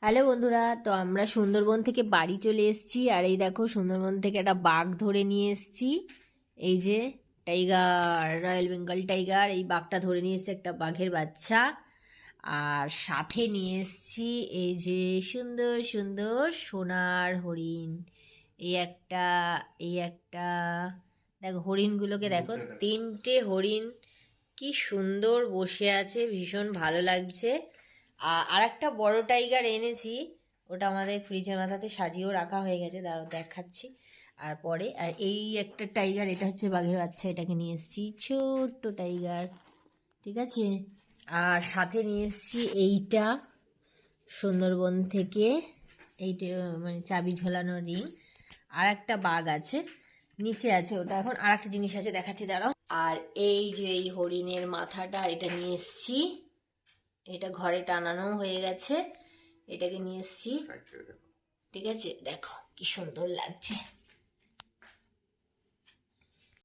Hello বন্ধুরা, তো আমরা সুন্দরবন থেকে বাড়ি চলে এসেছি। আর এই দেখো, সুন্দরবন থেকে একটা বাঘ ধরে নিয়ে এসেছি। এই যে টাইগার, রয়্যাল বেঙ্গল টাইগার, এই বাঘটা ধরে নিয়ে এসেছে, একটা বাঘের বাচ্চা। আর সাথে নিয়ে এসেছি এই যে সুন্দর সুন্দর সোনার হরিণ। এই একটা, এই একটা, দেখো হরিণগুলোকে দেখো, তিনটে হরিণ কি সুন্দর বসে আছে, ভীষণ ভালো লাগছে। আর একটা বড় টাইগার এনেছি, ওটা আমাদের ফ্রিজের মাথাতে সাজিয়েও রাখা হয়ে গেছে, দাঁড়াও দেখাচ্ছি। আর পরে আর এই একটা টাইগার, এটা হচ্ছে বাঘের বাচ্চা, এটাকে নিয়ে এসেছি, ছোট্ট টাইগার, ঠিক আছে। আর সাথে নিয়ে এসেছি এইটা সুন্দরবন থেকে, এইটা মানে চাবি ঝোলানো রিং। আর একটা বাঘ আছে নিচে আছে, ওটা এখন আর একটা জিনিস আছে, দেখাচ্ছি দাঁড়াও। আর এই যে এই হরিণের মাথাটা, এটা নিয়ে এসেছি, এটা ঘরে টানানো হয়ে গেছে, এটাকে নিয়ে এসেছি, ঠিক আছে। দেখো কি সুন্দর লাগছে।